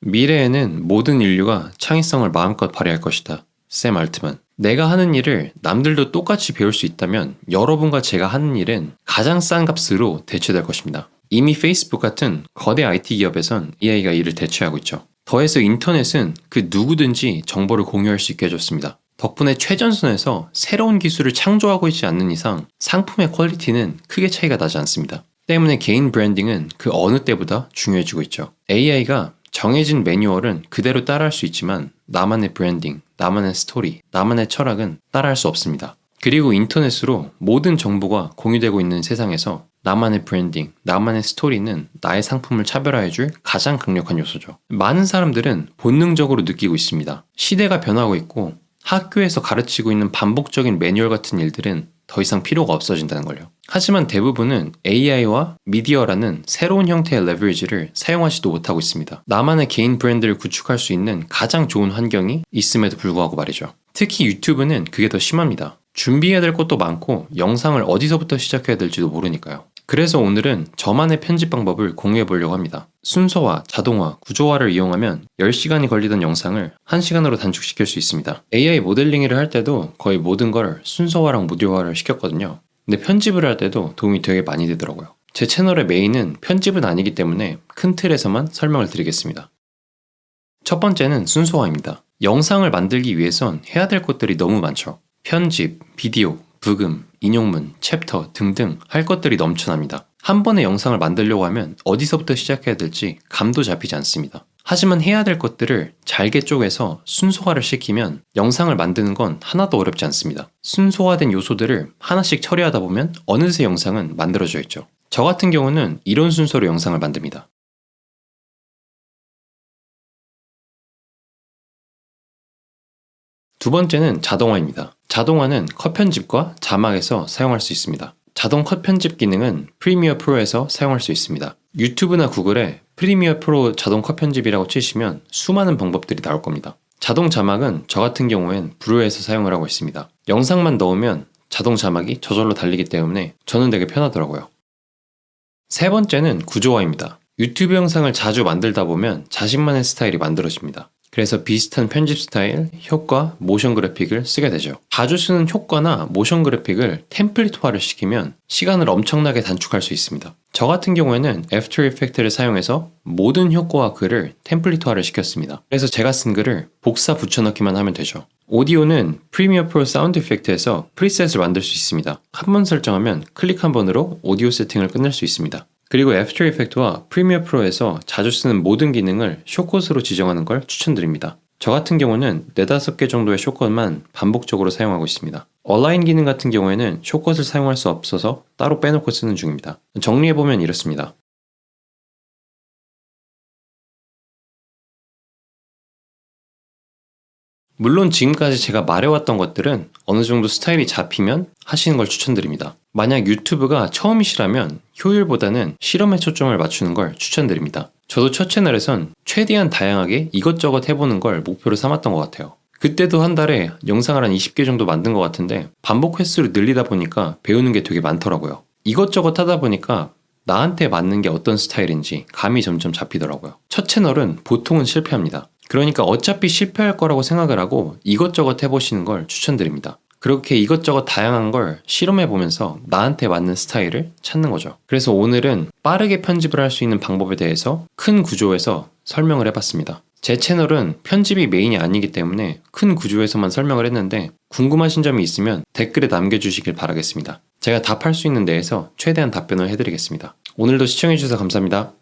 미래에는 모든 인류가 창의성을 마음껏 발휘할 것이다. 샘 알트만. 내가 하는 일을 남들도 똑같이 배울 수 있다면 여러분과 제가 하는 일은 가장 싼 값으로 대체될 것입니다. 이미 페이스북 같은 거대 IT 기업에선 AI가 이를 대체하고 있죠. 더해서 인터넷은 그 누구든지 정보를 공유할 수 있게 해줬습니다. 덕분에 최전선에서 새로운 기술을 창조하고 있지 않는 이상 상품의 퀄리티는 크게 차이가 나지 않습니다. 때문에 개인 브랜딩은 그 어느 때보다 중요해지고 있죠. AI가 정해진 매뉴얼은 그대로 따라할 수 있지만 나만의 브랜딩, 나만의 스토리, 나만의 철학은 따라할 수 없습니다. 그리고 인터넷으로 모든 정보가 공유되고 있는 세상에서 나만의 브랜딩, 나만의 스토리는 나의 상품을 차별화해줄 가장 강력한 요소죠. 많은 사람들은 본능적으로 느끼고 있습니다. 시대가 변하고 있고 학교에서 가르치고 있는 반복적인 매뉴얼 같은 일들은 더 이상 필요가 없어진다는 걸요. 하지만 대부분은 AI와 미디어라는 새로운 형태의 레버리지를 사용하지도 못하고 있습니다. 나만의 개인 브랜드를 구축할 수 있는 가장 좋은 환경이 있음에도 불구하고 말이죠. 특히 유튜브는 그게 더 심합니다. 준비해야 될 것도 많고 영상을 어디서부터 시작해야 될지도 모르니까요. 그래서 오늘은 저만의 편집 방법을 공유해 보려고 합니다. 순서화, 자동화, 구조화를 이용하면 10시간이 걸리던 영상을 1시간으로 단축시킬 수 있습니다. AI 모델링을 할 때도 거의 모든 걸 순서화랑 모듈화를 시켰거든요. 근데 편집을 할 때도 도움이 되게 많이 되더라고요. 제 채널의 메인은 편집은 아니기 때문에 큰 틀에서만 설명을 드리겠습니다. 첫 번째는 순서화입니다. 영상을 만들기 위해선 해야 될 것들이 너무 많죠. 편집, 비디오, 부금, 인용문, 챕터 등등 할 것들이 넘쳐납니다. 한 번에 영상을 만들려고 하면 어디서부터 시작해야 될지 감도 잡히지 않습니다. 하지만 해야 될 것들을 잘게 쪼개서 순서화를 시키면 영상을 만드는 건 하나도 어렵지 않습니다. 순서화된 요소들을 하나씩 처리하다 보면 어느새 영상은 만들어져 있죠. 저 같은 경우는 이런 순서로 영상을 만듭니다. 두 번째는 자동화입니다. 자동화는 컷 편집과 자막에서 사용할 수 있습니다. 자동 컷 편집 기능은 프리미어 프로에서 사용할 수 있습니다. 유튜브나 구글에 프리미어 프로 자동 컷 편집이라고 치시면 수많은 방법들이 나올 겁니다. 자동 자막은 저 같은 경우엔 브루에서 사용을 하고 있습니다. 영상만 넣으면 자동 자막이 저절로 달리기 때문에 저는 되게 편하더라고요. 세 번째는 구조화입니다. 유튜브 영상을 자주 만들다 보면 자신만의 스타일이 만들어집니다. 그래서 비슷한 편집 스타일, 효과, 모션 그래픽을 쓰게 되죠. 자주 쓰는 효과나 모션 그래픽을 템플릿화를 시키면 시간을 엄청나게 단축할 수 있습니다. 저 같은 경우에는 애프터 이펙트를 사용해서 모든 효과와 글을 템플릿화를 시켰습니다. 그래서 제가 쓴 글을 복사 붙여넣기만 하면 되죠. 오디오는 프리미어 프로 사운드 이펙트에서 프리셋을 만들 수 있습니다. 한 번 설정하면 클릭 한 번으로 오디오 세팅을 끝낼 수 있습니다. 그리고 애프터 이펙트와 프리미어 프로에서 자주 쓰는 모든 기능을 숏컷으로 지정하는 걸 추천드립니다. 저 같은 경우는 4-5개 정도의 숏컷만 반복적으로 사용하고 있습니다. 얼라인 기능 같은 경우에는 숏컷을 사용할 수 없어서 따로 빼놓고 쓰는 중입니다. 정리해보면 이렇습니다. 물론 지금까지 제가 말해왔던 것들은 어느 정도 스타일이 잡히면 하시는 걸 추천드립니다. 만약 유튜브가 처음이시라면 효율보다는 실험에 초점을 맞추는 걸 추천드립니다. 저도 첫 채널에선 최대한 다양하게 이것저것 해보는 걸 목표로 삼았던 것 같아요. 그때도 한 달에 영상을 한 20개 정도 만든 것 같은데 반복 횟수를 늘리다 보니까 배우는 게 되게 많더라고요. 이것저것 하다 보니까 나한테 맞는 게 어떤 스타일인지 감이 점점 잡히더라고요. 첫 채널은 보통은 실패합니다. 그러니까 어차피 실패할 거라고 생각을 하고 이것저것 해보시는 걸 추천드립니다. 그렇게 이것저것 다양한 걸 실험해보면서 나한테 맞는 스타일을 찾는 거죠. 그래서 오늘은 빠르게 편집을 할 수 있는 방법에 대해서 큰 구조에서 설명을 해봤습니다. 제 채널은 편집이 메인이 아니기 때문에 큰 구조에서만 설명을 했는데 궁금하신 점이 있으면 댓글에 남겨주시길 바라겠습니다. 제가 답할 수 있는 내에서 최대한 답변을 해드리겠습니다. 오늘도 시청해주셔서 감사합니다.